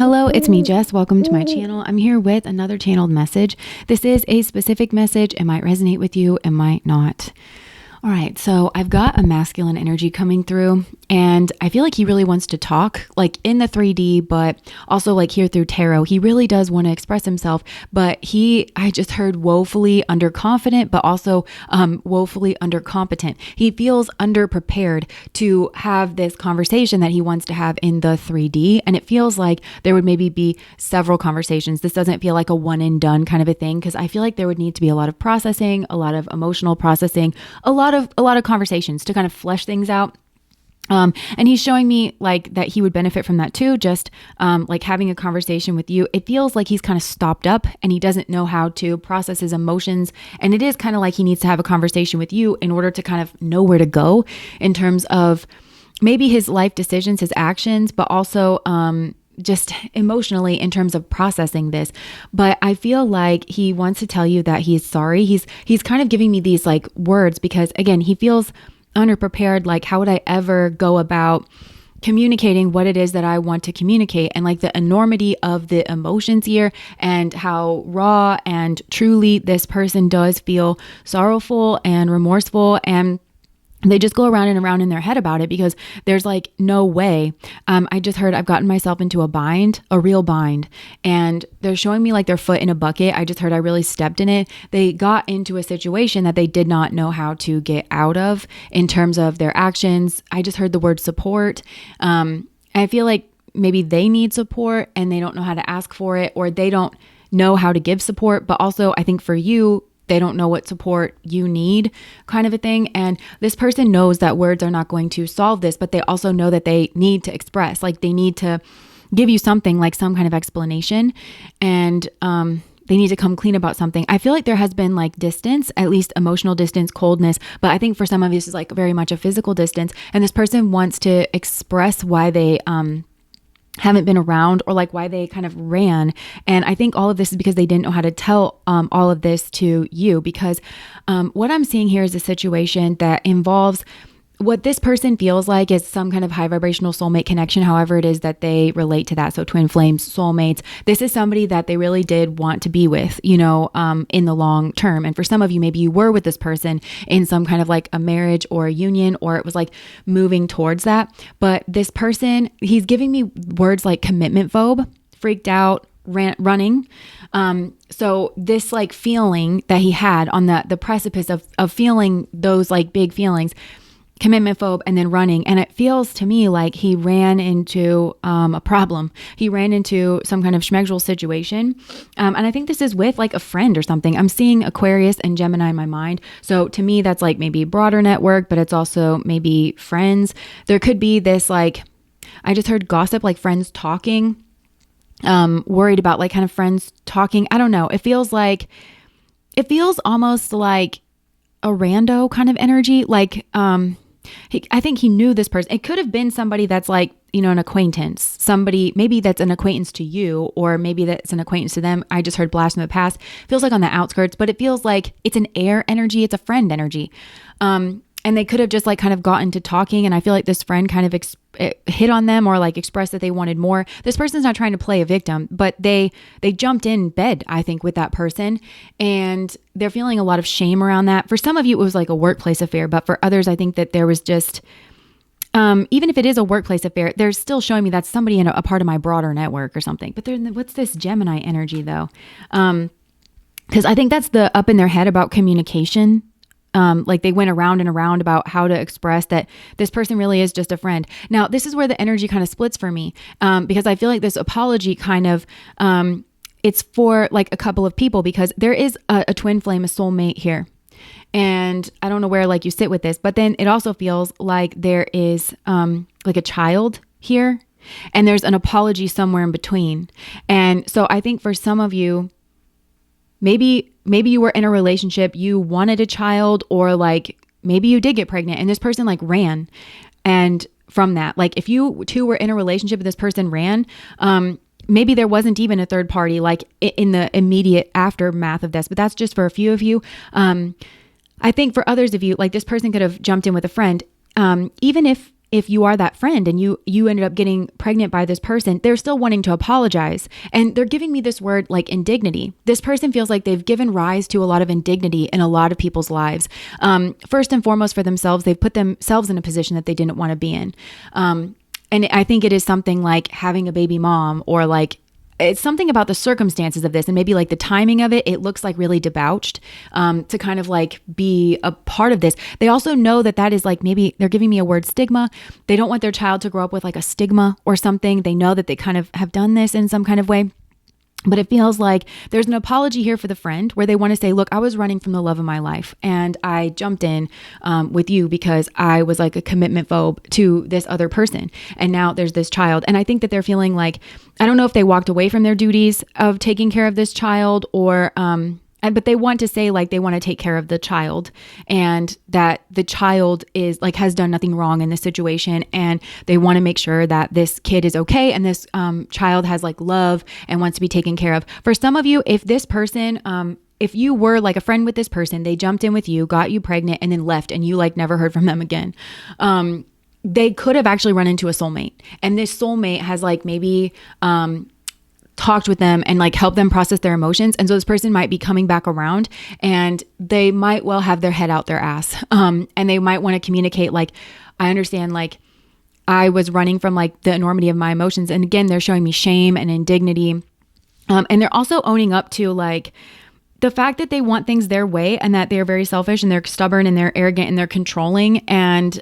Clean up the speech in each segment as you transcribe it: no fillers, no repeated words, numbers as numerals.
Hello, it's me, Jess. Welcome to my channel. I'm here with another channeled message. This is a specific message. It might resonate with you, it might not. All right, so I've got a masculine energy coming through, and I feel like he really wants to talk, like in the 3D, but also like here through tarot. He really does want to express himself, but I just heard woefully underconfident, but also woefully undercompetent. He feels underprepared to have this conversation that he wants to have in the 3D, and it feels like there would maybe be several conversations. This doesn't feel like a one and done kind of a thing, because I feel like there would need to be a lot of processing, a lot of emotional processing, a lot of conversations to kind of flesh things out. And he's showing me like that he would benefit from that too. Just like having a conversation with you. It feels like he's kind of stopped up and he doesn't know how to process his emotions. And it is kind of like he needs to have a conversation with you in order to kind of know where to go in terms of maybe his life decisions, his actions, but also just emotionally in terms of processing this. But I feel like he wants to tell you that he's sorry. He's kind of giving me these like words because again, he feels underprepared. Like, how would I ever go about communicating what it is that I want to communicate, and like the enormity of the emotions here and how raw and truly this person does feel sorrowful and remorseful, and they just go around and around in their head about it because there's like no way. I just heard I've gotten myself into a bind, a real bind, and they're showing me like their foot in a bucket. I just heard I really stepped in it. They got into a situation that they did not know how to get out of in terms of their actions. I just heard the word support. I feel like maybe they need support and they don't know how to ask for it, or they don't know how to give support. But also I think for you, they don't know what support you need, kind of a thing. And this person knows that words are not going to solve this, but they also know that they need to express, like they need to give you something, like some kind of explanation. And they need to come clean about something. I feel like there has been like distance, at least emotional distance, coldness. But I think for some of you, this is like very much a physical distance. And this person wants to express why they haven't been around, or like why they kind of ran. And I think all of this is because they didn't know how to tell all of this to you, because what I'm seeing here is a situation that involves what this person feels like is some kind of high vibrational soulmate connection, however it is that they relate to that. So twin flames, soulmates. This is somebody that they really did want to be with, in the long term. And for some of you, maybe you were with this person in some kind of like a marriage or a union, or it was like moving towards that. But this person, he's giving me words like commitment phobe, freaked out, running. So this like feeling that he had on the precipice of feeling those like big feelings, commitment phobe, and then running. And it feels to me like he ran into a problem. He ran into some kind of schmegel situation. And I think this is with like a friend or something. I'm seeing Aquarius and Gemini in my mind. So to me, that's like maybe broader network, but it's also maybe friends. There could be this like, I just heard gossip, like friends talking, worried about like kind of friends talking. I don't know. It feels almost like a rando kind of energy. Like, I think he knew this person. It could have been somebody that's like, an acquaintance, somebody maybe that's an acquaintance to you, or maybe that's an acquaintance to them. I just heard blast from the past. Feels like on the outskirts, but it feels like it's an air energy. It's a friend energy. And they could have just like kind of gotten to talking. And I feel like this friend kind of hit on them, or like expressed that they wanted more. This person's not trying to play a victim, but they jumped in bed, I think, with that person. And they're feeling a lot of shame around that. For some of you, it was like a workplace affair. But for others, I think that there was just, even if it is a workplace affair, they're still showing me that's somebody in a part of my broader network or something. But what's this Gemini energy though? Because I think that's the up in their head about communication. Like they went around and around about how to express that this person really is just a friend. Now, this is where the energy kind of splits for me, because I feel like this apology kind of, it's for like a couple of people, because there is a twin flame, a soulmate here. And I don't know where like you sit with this, but then it also feels like there is like a child here, and there's an apology somewhere in between. And so I think for some of you, maybe you were in a relationship, you wanted a child, or like maybe you did get pregnant and this person like ran. And from that, like if you two were in a relationship and this person ran, maybe there wasn't even a third party like in the immediate aftermath of this, but that's just for a few of you. I think for others of you, like this person could have jumped in with a friend, even if if you are that friend and you ended up getting pregnant by this person, they're still wanting to apologize. And they're giving me this word like indignity. This person feels like they've given rise to a lot of indignity in a lot of people's lives. First and foremost for themselves, they've put themselves in a position that they didn't want to be in. And I think it is something like having a baby mom, or like it's something about the circumstances of this and maybe like the timing of it. It looks like really debauched to kind of like be a part of this. They also know that is like, maybe they're giving me a word stigma. They don't want their child to grow up with like a stigma or something. They know that they kind of have done this in some kind of way. But it feels like there's an apology here for the friend where they want to say, look, I was running from the love of my life and I jumped in with you because I was like a commitment phobe to this other person. And now there's this child. And I think that they're feeling like, I don't know if they walked away from their duties of taking care of this child or, but they want to say like they want to take care of the child and that the child is like has done nothing wrong in this situation, and they want to make sure that this kid is okay and this child has like love and wants to be taken care of. For some of you, if this person if you were like a friend with this person, they jumped in with you, got you pregnant, and then left, and you like never heard from them again. They could have actually run into a soulmate, and this soulmate has like maybe talked with them and like helped them process their emotions. And so this person might be coming back around and they might well have their head out their ass. And they might want to communicate like, I understand, like I was running from like the enormity of my emotions. And again, they're showing me shame and indignity. And they're also owning up to like the fact that they want things their way and that they're very selfish and they're stubborn and they're arrogant and they're controlling. And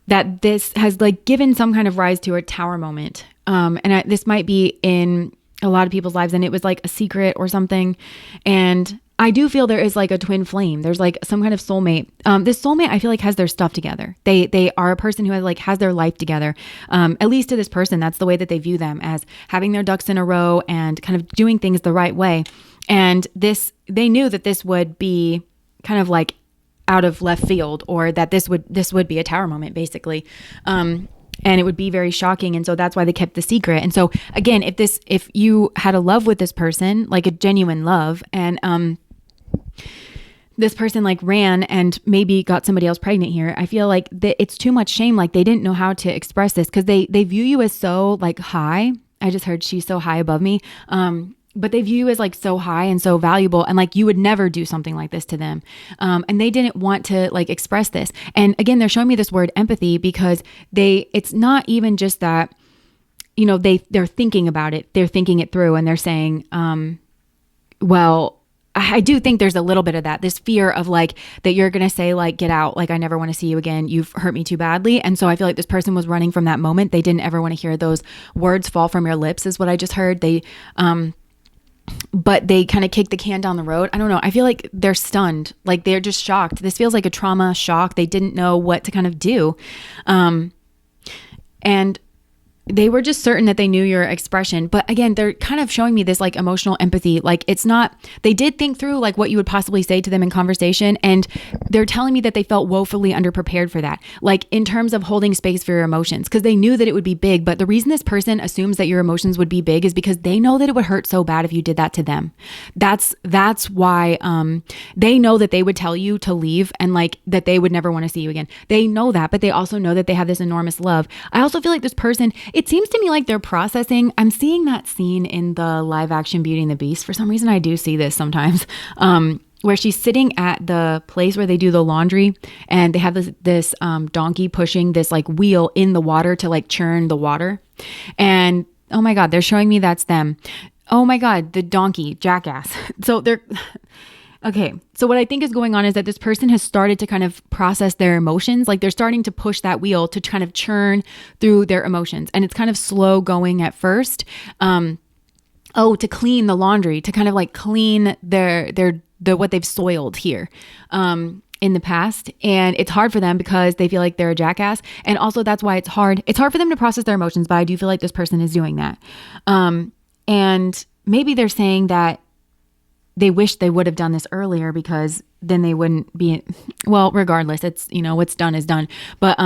that this has like given some kind of rise to a tower moment. This might be in a lot of people's lives, and it was like a secret or something. And I do feel there is like a twin flame. There's like some kind of soulmate. This soulmate, I feel like, has their stuff together. They are a person who has their life together. At least to this person, that's the way that they view them, as having their ducks in a row and kind of doing things the right way. And they knew that this would be kind of like out of left field, or that this would be a tower moment, basically. And it would be very shocking. And so that's why they kept the secret. And so again, if you had a love with this person, like a genuine love, and this person like ran and maybe got somebody else pregnant here, I feel like it's too much shame. Like they didn't know how to express this because they view you as so like high. I just heard she's so high above me. But they view you as like so high and so valuable, and like you would never do something like this to them. And they didn't want to like express this. And again, they're showing me this word empathy because it's not even just that, you know, they're thinking about it. They're thinking it through, and they're saying, well, I do think there's a little bit of that, this fear of like, that you're going to say like, get out. Like, I never want to see you again. You've hurt me too badly. And so I feel like this person was running from that moment. They didn't ever want to hear those words fall from your lips, is what I just heard. But they kind of kicked the can down the road. I don't know. I feel like they're stunned. Like they're just shocked. This feels like a trauma shock. They didn't know what to kind of do. And they were just certain that they knew your expression. But again, they're kind of showing me this like emotional empathy. Like it's not, they did think through like what you would possibly say to them in conversation. And they're telling me that they felt woefully underprepared for that. Like in terms of holding space for your emotions, because they knew that it would be big. But the reason this person assumes that your emotions would be big is because they know that it would hurt so bad if you did that to them. That's why they know that they would tell you to leave and like that they would never want to see you again. They know that, but they also know that they have this enormous love. I also feel like this person, it seems to me like they're processing. I'm seeing that scene in the live action Beauty and the Beast. For some reason, I do see this sometimes, where she's sitting at the place where they do the laundry, and they have this donkey pushing this like wheel in the water to like churn the water. And oh my God, they're showing me that's them. Oh my God, the donkey, jackass. So they're... Okay, so what I think is going on is that this person has started to kind of process their emotions. Like they're starting to push that wheel to kind of churn through their emotions. And it's kind of slow going at first. To clean the laundry, to kind of like clean their what they've soiled here in the past. And it's hard for them because they feel like they're a jackass. And also that's why it's hard. It's hard for them to process their emotions, but I do feel like this person is doing that. And maybe they're saying that they wish they would have done this earlier because then they wouldn't be, well, regardless, it's, you know, what's done is done. But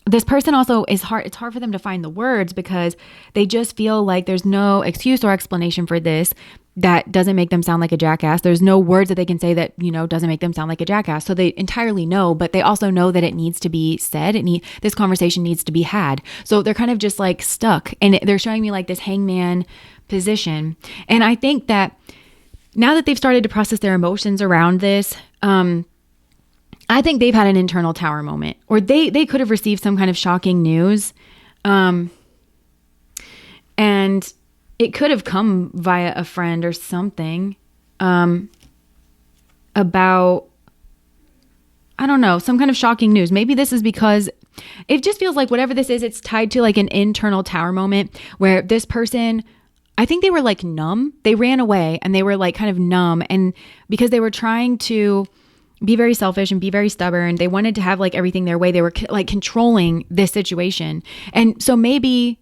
this person also is hard. It's hard for them to find the words because they just feel like there's no excuse or explanation for this. that doesn't make them sound like a jackass. There's no words that they can say that, doesn't make them sound like a jackass. So they entirely know, but they also know that it needs to be said. This conversation needs to be had. So they're kind of just like stuck, and they're showing me like this hangman position. And I think that now that they've started to process their emotions around this, I think they've had an internal tower moment, or they could have received some kind of shocking news. And it could have come via a friend or something, about, I don't know, some kind of shocking news. Maybe this is because it just feels like whatever this is, it's tied to like an internal tower moment where this person, I think they were like numb. They ran away and they were like kind of numb. And because they were trying to be very selfish and be very stubborn, they wanted to have like everything their way. They were like controlling this situation. And so maybe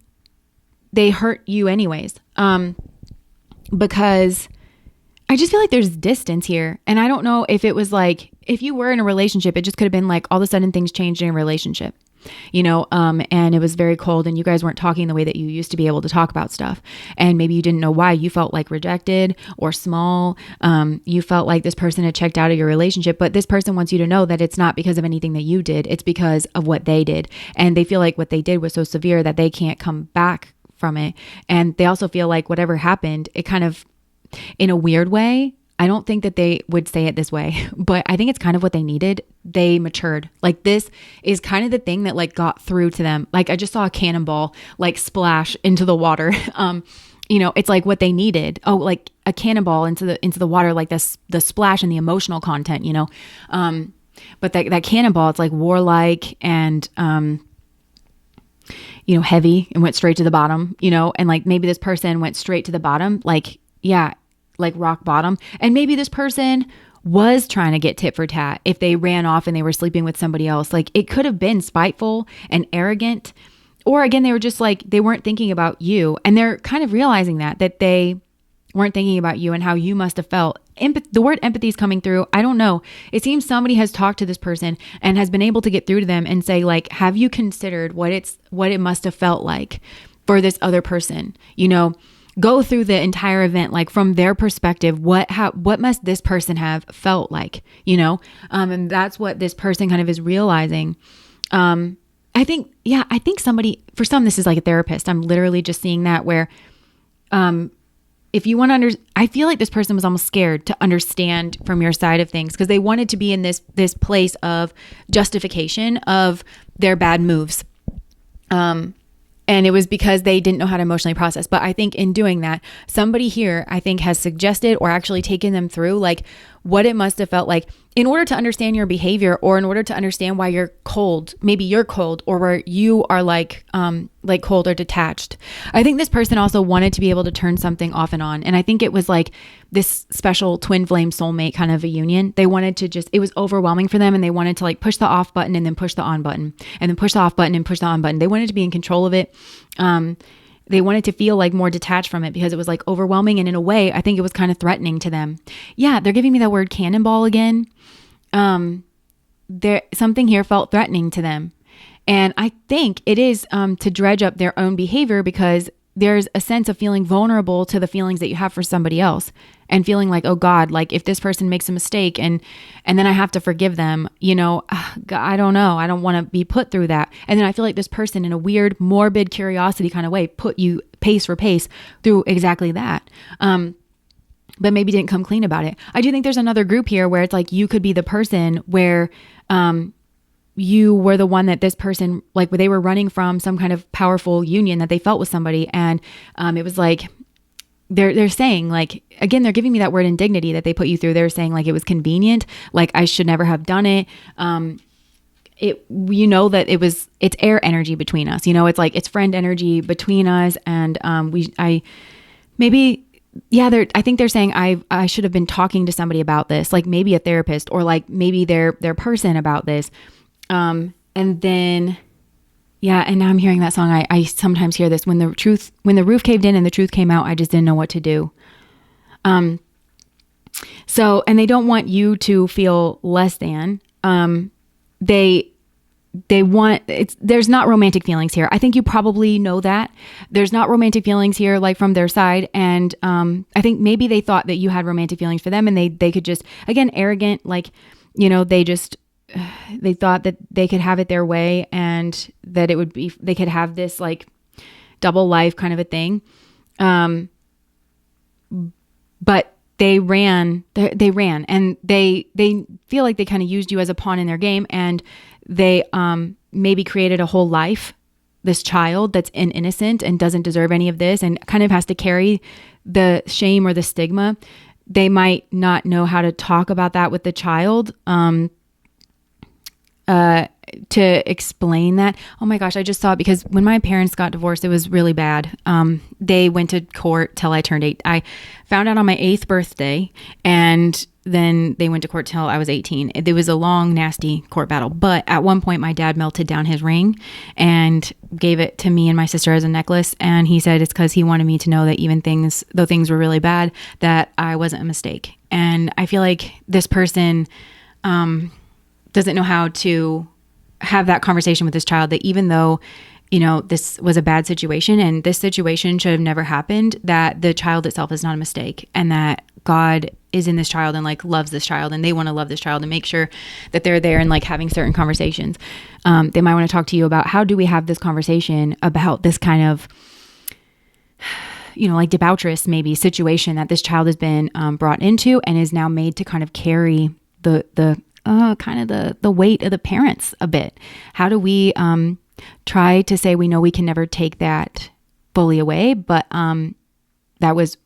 they hurt you anyways. Because I just feel like there's distance here. And I don't know if it was like, if you were in a relationship, it just could have been like all of a sudden things changed in a relationship, and it was very cold and you guys weren't talking the way that you used to be able to talk about stuff. And maybe you didn't know why. You felt like rejected or small. You felt like this person had checked out of your relationship, but this person wants you to know that it's not because of anything that you did. It's because of what they did. And they feel like what they did was so severe that they can't come back from it. And they also feel like whatever happened, it kind of, in a weird way, I don't think that they would say it this way, but I think it's kind of what they needed. They matured. Like this is kind of the thing that like got through to them. Like I just saw a cannonball like splash into the water. It's like what they needed. Oh, like a cannonball into the water, like this, the splash and the emotional content, but that cannonball, it's like warlike and, heavy and went straight to the bottom, and like maybe this person went straight to the bottom, like rock bottom. And maybe this person was trying to get tit for tat if they ran off and they were sleeping with somebody else. Like it could have been spiteful and arrogant, or again, they were just like, they weren't thinking about you. And they're kind of realizing that they weren't thinking about you and how you must have felt. The word empathy is coming through. I don't know. It seems somebody has talked to this person and has been able to get through to them and say like, have you considered what it must have felt like for this other person, go through the entire event, like from their perspective, what must this person have felt like, and that's what this person kind of is realizing. I think somebody, for some, this is like a therapist. I'm literally just seeing that where, if you want to I feel like this person was almost scared to understand from your side of things because they wanted to be in this place of justification of their bad moves. And it was because they didn't know how to emotionally process. But I think in doing that, somebody here, I think, has suggested or actually taken them through like what it must have felt like in order to understand your behavior, or in order to understand why you're cold. Maybe you're cold, or where you are like cold or detached. I think this person also wanted to be able to turn something off and on. And I think it was like this special twin flame soulmate kind of a union. They wanted to it was overwhelming for them, and they wanted to like push the off button and then push the on button and then push the off button and push the on button. They wanted to be in control of it. They wanted to feel like more detached from it because it was like overwhelming. And in a way, I think it was kind of threatening to them. Yeah, they're giving me that word cannonball again. Something here felt threatening to them. And I think it is to dredge up their own behavior because there's a sense of feeling vulnerable to the feelings that you have for somebody else and feeling like, oh God, like if this person makes a mistake and then I have to forgive them, I don't know. I don't want to be put through that. And then I feel like this person in a weird, morbid curiosity kind of way put you pace for pace through exactly that. But maybe didn't come clean about it. I do think there's another group here where it's like you could be the person where you were the one that this person, like they were running from some kind of powerful union that they felt with somebody. And it was like, they're saying like, again, they're giving me that word indignity that they put you through. They're saying like it was convenient, like I should never have done it. That it's air energy between us, it's like it's friend energy between us. And I think they're saying I should have been talking to somebody about this, like maybe a therapist or like maybe their person about this. And then, and now I'm hearing that song. I sometimes hear this when the roof caved in and the truth came out, I just didn't know what to do. And they don't want you to feel less than, they there's not romantic feelings here. I think you probably know that there's not romantic feelings here, like from their side. And I think maybe they thought that you had romantic feelings for them, and they could just, again, arrogant, like, they thought that they could have it their way, and that they could have this like double life kind of a thing. But they ran and they feel like they kind of used you as a pawn in their game, and they maybe created a whole life, this child that's innocent and doesn't deserve any of this, and kind of has to carry the shame or the stigma. They might not know how to talk about that with the child, to explain that. Oh my gosh, I just saw it, because when my parents got divorced, it was really bad. They went to court till I turned 8. I found out on my 8th birthday, and then they went to court till I was 18. It was a long, nasty court battle. But at one point, my dad melted down his ring and gave it to me and my sister as a necklace. And he said it's because he wanted me to know that even though things were really bad, that I wasn't a mistake. And I feel like this person doesn't know how to have that conversation with this child, that even though, this was a bad situation and this situation should have never happened, that the child itself is not a mistake, and that God is in this child and like loves this child, and they want to love this child and make sure that they're there and like having certain conversations. They might want to talk to you about, how do we have this conversation about this kind of, like debaucherous maybe situation that this child has been brought into, and is now made to kind of carry the weight of the parents a bit. How do we try to say, we know we can never take that fully away, but that was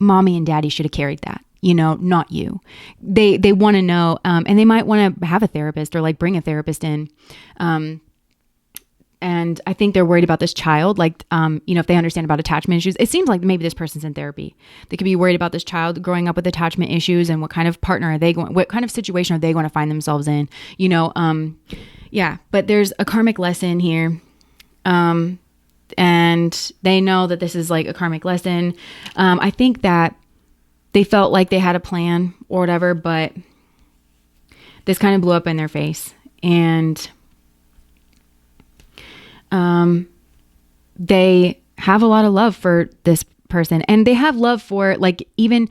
mommy and daddy should have carried that, not you. They want to know, and they might want to have a therapist or like bring a therapist in. And I think they're worried about this child, like, if they understand about attachment issues. It seems like maybe this person's in therapy. They could be worried about this child growing up with attachment issues, and what kind of partner are they going, what kind of situation are they going to find themselves in, but there's a karmic lesson here. And they know that this is like a karmic lesson. I think that they felt like they had a plan or whatever, but this kind of blew up in their face. And they have a lot of love for this person, and they have love for like, even,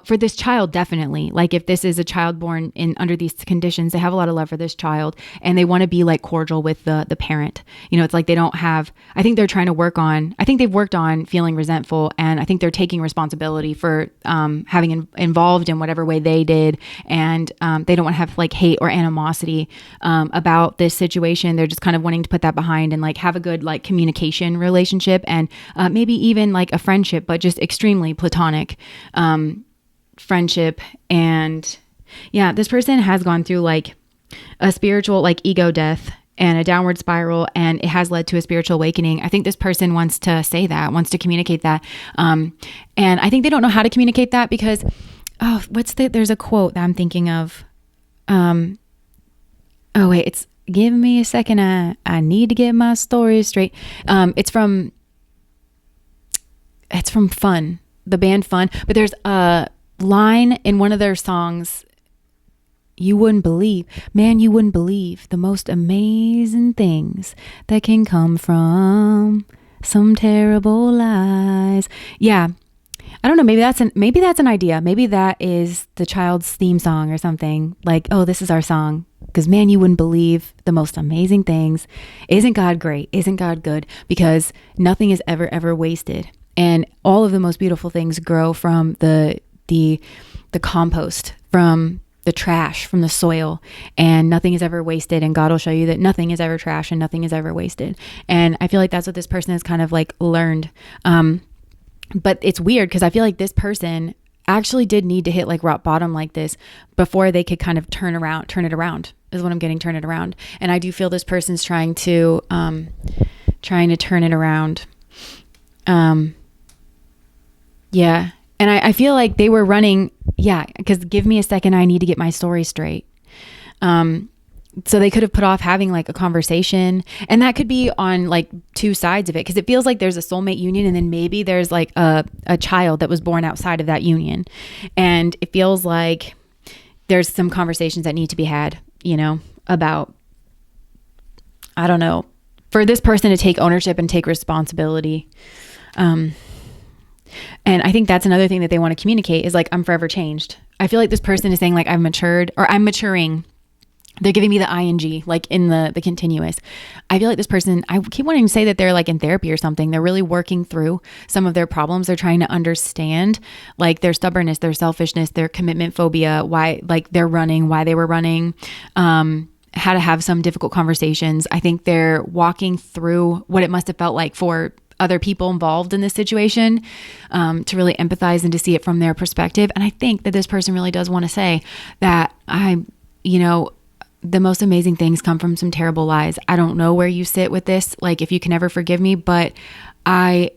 for this child, definitely. Like if this is a child born under these conditions, they have a lot of love for this child, and they want to be like cordial with the parent. It's like they don't have, I think they're trying to I think they've worked on feeling resentful, and I think they're taking responsibility for having involved in whatever way they did. And they don't want to have like hate or animosity about this situation. They're just kind of wanting to put that behind and like have a good like communication relationship, and maybe even like a friendship, but just extremely platonic friendship. And this person has gone through like a spiritual like ego death and a downward spiral, and it has led to a spiritual awakening. I think this person wants to say that, wants to communicate that, and I think they don't know how to communicate that, because there's a quote that I'm thinking of. It's give me a second, I need to get my story straight. It's from Fun, the band Fun, but there's a line in one of their songs, you wouldn't believe the most amazing things that can come from some terrible lies. Yeah. I don't know. Maybe that's an idea. Maybe that is the child's theme song or something, like, oh, this is our song. Because man, you wouldn't believe the most amazing things. Isn't God great? Isn't God good? Because nothing is ever wasted. And all of the most beautiful things grow from the compost, from the trash, from the soil, and nothing is ever wasted. And God will show you that nothing is ever trash and nothing is ever wasted. And I feel like that's what this person has kind of like learned. But it's weird, because I feel like this person actually did need to hit like rock bottom like this before they could kind of turn it around is what I'm getting, turn it around. And I do feel this person's trying to turn it around. Yeah. And I feel like they were running, because give me a second, I need to get my story straight. So they could have put off having like a conversation, and that could be on like two sides of it, because it feels like there's a soulmate union, and then maybe there's like a child that was born outside of that union. And it feels like there's some conversations that need to be had, about I don't know, for this person to take ownership and take responsibility. And I think that's another thing that they want to communicate is like, I'm forever changed. I feel like this person is saying like, I've matured, or I'm maturing. They're giving me the ing, like in the continuous. I feel like this person, I keep wanting to say that they're like in therapy or something. They're really working through some of their problems. They're trying to understand like their stubbornness, their selfishness, their commitment phobia, why like they're running, why they were running, how to have some difficult conversations. I think they're walking through what it must have felt like for other people involved in this situation, to really empathize and to see it from their perspective. And I think that this person really does want to say that the most amazing things come from some terrible lies. I don't know where you sit with this, like if you can ever forgive me, but I've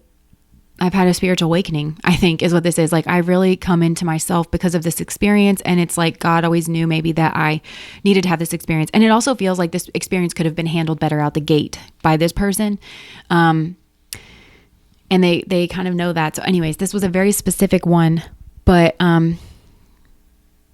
had a spiritual awakening, I think is what this is. Like I really come into myself because of this experience. And it's like God always knew maybe that I needed to have this experience. And it also feels like this experience could have been handled better out the gate by this person. And they kind of know that. So anyways, this was a very specific one, but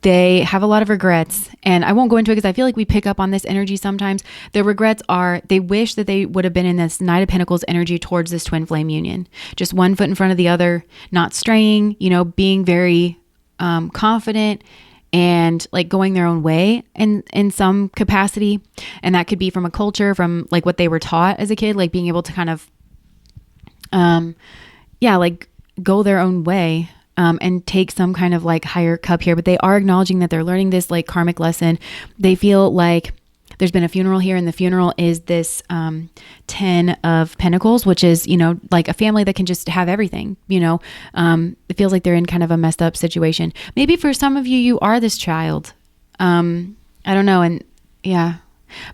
they have a lot of regrets, and I won't go into it because I feel like we pick up on this energy sometimes. Their regrets are they wish that they would have been in this Knight of Pentacles energy towards this twin flame union. Just one foot in front of the other, not straying, being very confident and like going their own way in some capacity. And that could be from a culture, from like what they were taught as a kid, like being able to kind of, like go their own way. And take some kind of like higher cup here, but they are acknowledging that they're learning this like karmic lesson. They feel like there's been a funeral here, and the funeral is this 10 of Pentacles, which is, like a family that can just have everything, it feels like they're in kind of a messed up situation. Maybe for some of you, you are this child. I don't know. And yeah.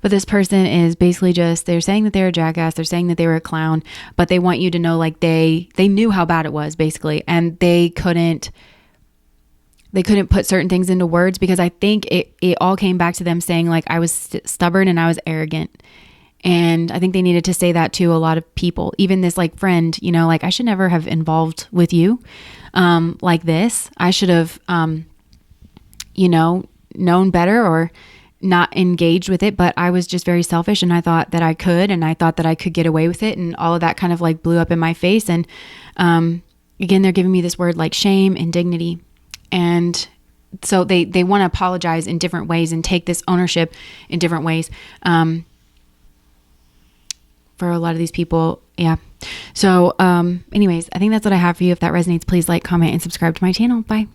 But this person is basically they're saying that they're a jackass. They're saying that they were a clown, but they want you to know like they knew how bad it was basically. And they couldn't put certain things into words because I think it all came back to them saying like I was stubborn and I was arrogant. And I think they needed to say that to a lot of people, even this like friend, like I should never have involved with you like this. I should have, known better or not engaged with it, but I was just very selfish and I thought that I could, and I thought that I could get away with it, and all of that kind of like blew up in my face. And again, they're giving me this word like shame and dignity. And so they want to apologize in different ways and take this ownership in different ways. For a lot of these people. Yeah. So anyways, I think that's what I have for you. If that resonates, please like, comment, and subscribe to my channel. Bye.